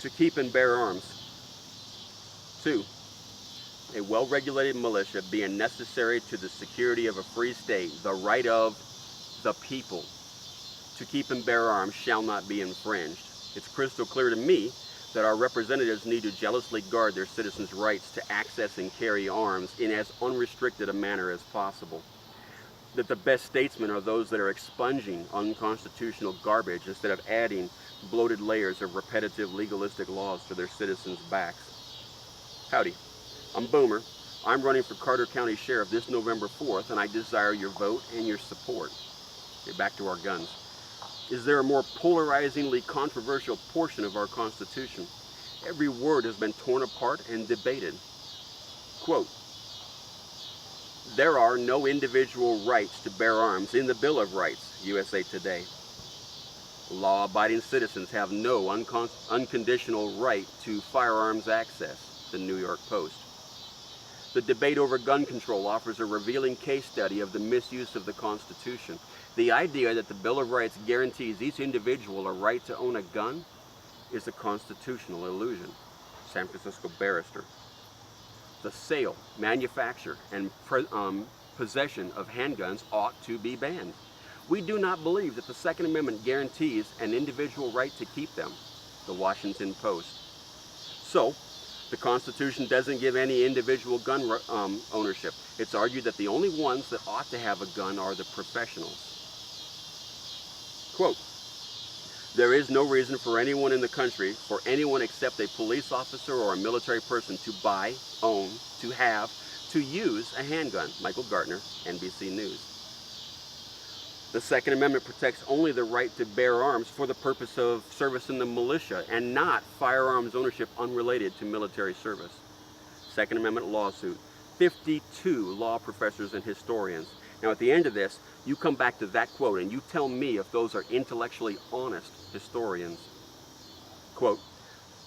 to keep and bear arms. 2. A well-regulated militia being necessary to the security of a free state, the right of the people to keep and bear arms shall not be infringed. It's crystal clear to me that our representatives need to jealously guard their citizens' rights to access and carry arms in as unrestricted a manner as possible. That the best statesmen are those that are expunging unconstitutional garbage instead of adding bloated layers of repetitive legalistic laws to their citizens' backs. Howdy, I'm Boomer. I'm running for Carter County Sheriff this November 4th, and I desire your vote and your support. Get back to our guns. Is there a more polarizingly controversial portion of our Constitution? Every word has been torn apart and debated. Quote, there are no individual rights to bear arms in the Bill of Rights, USA Today. Law-abiding citizens have no unconditional right to firearms access, the New York Post. The debate over gun control offers a revealing case study of the misuse of the Constitution. The idea that the Bill of Rights guarantees each individual a right to own a gun is a constitutional illusion. San Francisco Barrister. The sale, manufacture, and possession of handguns ought to be banned. We do not believe that the Second Amendment guarantees an individual right to keep them. The Washington Post. So, the Constitution doesn't give any individual gun ownership. It's argued that the only ones that ought to have a gun are the professionals. Quote, there is no reason for anyone in the country, for anyone except a police officer or a military person, to buy, own, to have, to use a handgun. Michael Gartner, NBC News. The Second Amendment protects only the right to bear arms for the purpose of service in the militia and not firearms ownership unrelated to military service. Second Amendment lawsuit. 52 law professors and historians. Now at the end of this, you come back to that quote and you tell me if those are intellectually honest historians. Quote,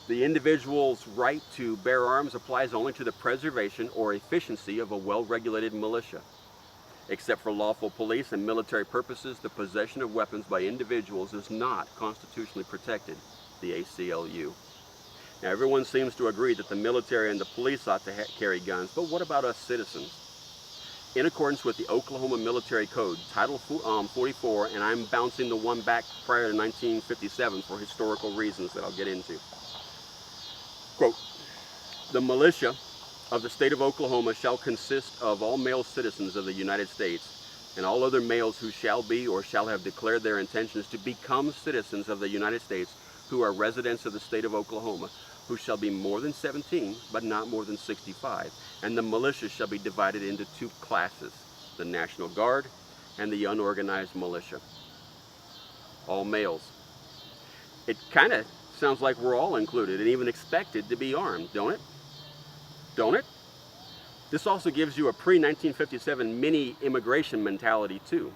the individual's right to bear arms applies only to the preservation or efficiency of a well-regulated militia. Except for lawful police and military purposes, the possession of weapons by individuals is not constitutionally protected, the ACLU. Now everyone seems to agree that the military and the police ought to carry guns, but what about us citizens? In accordance with the Oklahoma Military Code, Title 44, and I'm bouncing the one back prior to 1957 for historical reasons that I'll get into. Quote, the militia of the state of Oklahoma shall consist of all male citizens of the United States and all other males who shall be or shall have declared their intentions to become citizens of the United States who are residents of the state of Oklahoma, who shall be more than 17 but not more than 65, and the militia shall be divided into two classes, the National Guard and the unorganized militia. All males. It kind of sounds like we're all included and even expected to be armed, don't it? Don't it? This also gives you a pre-1957 mini-immigration mentality too.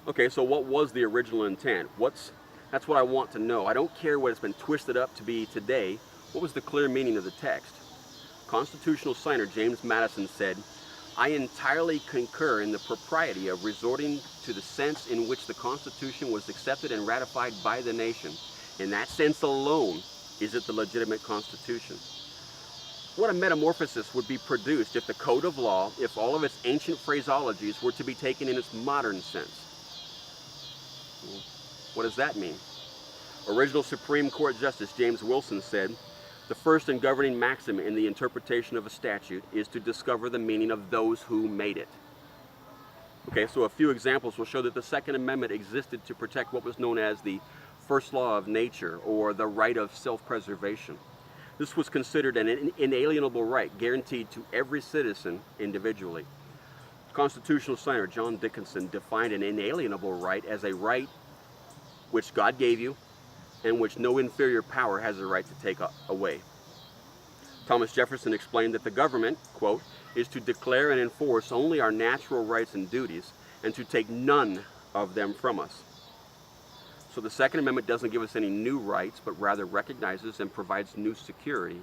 Okay, so what was the original intent? That's what I want to know. I don't care what it's been twisted up to be today. What was the clear meaning of the text? Constitutional signer James Madison said, I entirely concur in the propriety of resorting to the sense in which the Constitution was accepted and ratified by the nation. In that sense alone is it the legitimate Constitution. What a metamorphosis would be produced if the code of law, if all of its ancient phraseologies were to be taken in its modern sense. What does that mean? Original Supreme Court Justice James Wilson said, the first and governing maxim in the interpretation of a statute is to discover the meaning of those who made it. Okay, so a few examples will show that the Second Amendment existed to protect what was known as the first law of nature, or the right of self-preservation. This was considered an inalienable right guaranteed to every citizen individually. Constitutional signer John Dickinson defined an inalienable right as a right which God gave you and which no inferior power has a right to take away. Thomas Jefferson explained that the government, quote, is to declare and enforce only our natural rights and duties and to take none of them from us. So the Second Amendment doesn't give us any new rights, but rather recognizes and provides new security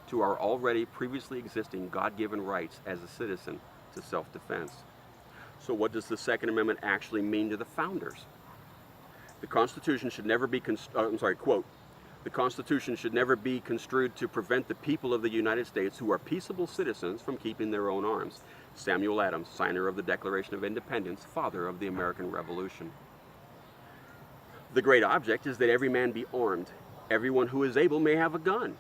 to our already previously existing God-given rights as a citizen to self-defense. So what does the Second Amendment actually mean to the founders? The Constitution should never be, quote, The Constitution should never be construed to prevent the people of the United States who are peaceable citizens from keeping their own arms. Samuel Adams, signer of the Declaration of Independence, father of the American Revolution. The great object is that every man be armed. Everyone who is able may have a gun.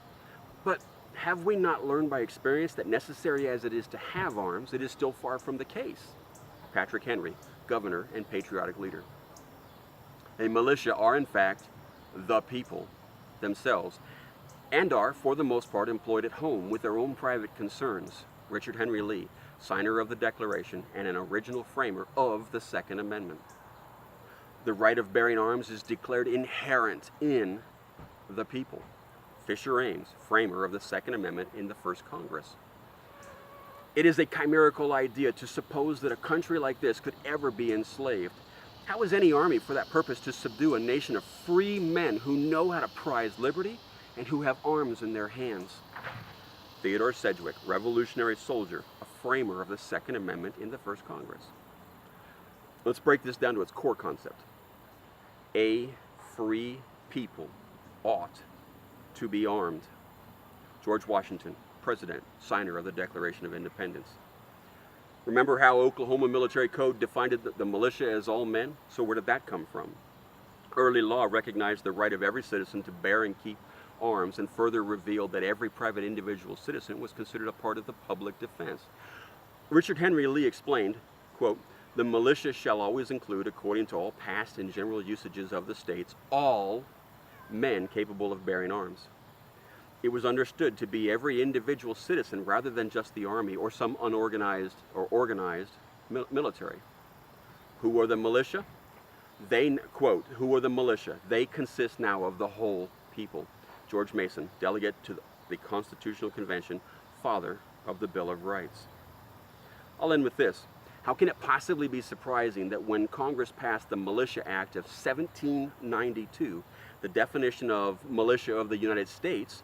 But have we not learned by experience that necessary as it is to have arms, it is still far from the case? Patrick Henry, governor and patriotic leader. A militia are in fact the people themselves, and are for the most part employed at home with their own private concerns. Richard Henry Lee, signer of the Declaration and an original framer of the Second Amendment. The right of bearing arms is declared inherent in the people. Fisher Ames, framer of the Second Amendment in the First Congress. It is a chimerical idea to suppose that a country like this could ever be enslaved. How is any army for that purpose to subdue a nation of free men who know how to prize liberty and who have arms in their hands? Theodore Sedgwick, revolutionary soldier, a framer of the Second Amendment in the First Congress. Let's break this down to its core concept. A free people ought to be armed. George Washington, President, signer of the Declaration of Independence. Remember how Oklahoma Military Code defined the militia as all men? So where did that come from? Early law recognized the right of every citizen to bear and keep arms, and further revealed that every private individual citizen was considered a part of the public defense. Richard Henry Lee explained, quote, "The militia shall always include, according to all past and general usages of the states, all men capable of bearing arms." It was understood to be every individual citizen rather than just the army or some unorganized or organized military. Who are the militia? They, quote, "Who are the militia? They consist now of the whole people." George Mason, delegate to the Constitutional Convention, father of the Bill of Rights. I'll end with this. How can it possibly be surprising that when Congress passed the Militia Act of 1792, the definition of militia of the United States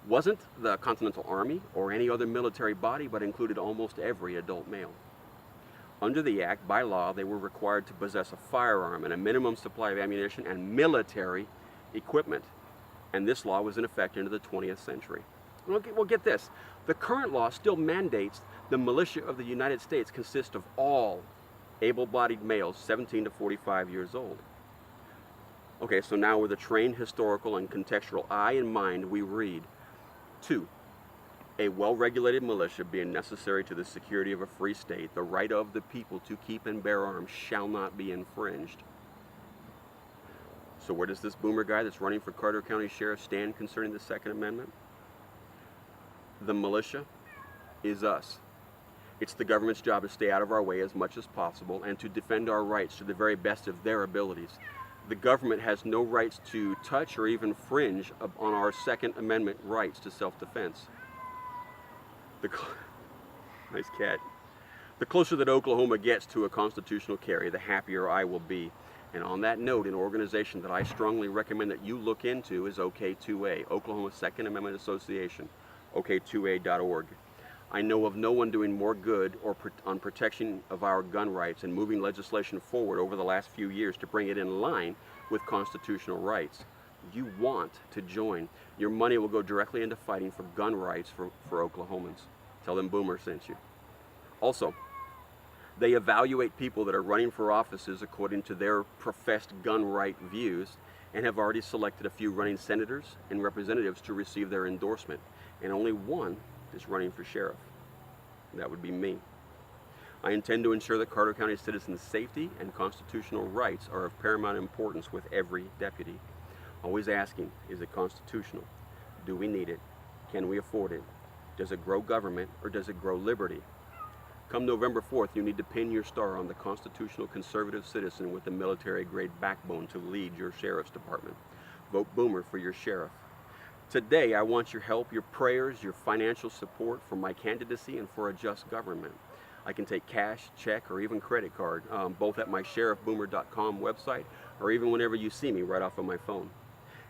wasn't the Continental Army or any other military body, but included almost every adult male? Under the Act, by law, they were required to possess a firearm and a minimum supply of ammunition and military equipment. And this law was in effect into the 20th century. Well, get this. The current law still mandates the militia of the United States consist of all able-bodied males 17 to 45 years old. Okay, so now with a trained historical and contextual eye and mind, we read, 2. A well-regulated militia being necessary to the security of a free state, the right of the people to keep and bear arms shall not be infringed. So where does this boomer guy that's running for Carter County Sheriff stand concerning the Second Amendment? The militia is us. It's the government's job to stay out of our way as much as possible and to defend our rights to the very best of their abilities. The government has no rights to touch or even fringe on our Second Amendment rights to self-defense. Nice cat. The closer that Oklahoma gets to a constitutional carry, the happier I will be. And on that note, an organization that I strongly recommend that you look into is OK2A, Oklahoma Second Amendment Association, ok2a.org. I know of no one doing more good on protection of our gun rights and moving legislation forward over the last few years to bring it in line with constitutional rights. You want to join. Your money will go directly into fighting for gun rights for Oklahomans. Tell them Boomer sent you. Also, they evaluate people that are running for offices according to their professed gun right views and have already selected a few running senators and representatives to receive their endorsement. And only one is running for sheriff. That would be me. I intend to ensure that Carter County citizens' safety and constitutional rights are of paramount importance with every deputy. Always asking, is it constitutional? Do we need it? Can we afford it? Does it grow government or does it grow liberty? Come November 4th, you need to pin your star on the constitutional conservative citizen with the military-grade backbone to lead your sheriff's department. Vote Boomer for your sheriff. Today, I want your help, your prayers, your financial support for my candidacy and for a just government. I can take cash, check, or even credit card, both at my sheriffboomer.com website or even whenever you see me right off of my phone.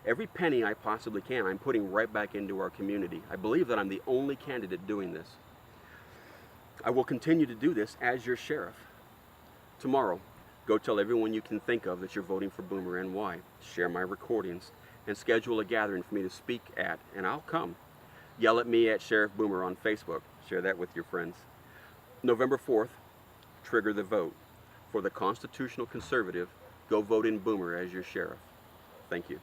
Every penny I possibly can, I'm putting right back into our community. I believe that I'm the only candidate doing this. I will continue to do this as your sheriff. Tomorrow, go tell everyone you can think of that you're voting for Boomer and why. Share my recordings and schedule a gathering for me to speak at, and I'll come. Yell at me at Sheriff Boomer on Facebook. Share that with your friends. November 4th, trigger the vote. For the constitutional conservative, go vote in Boomer as your sheriff. Thank you.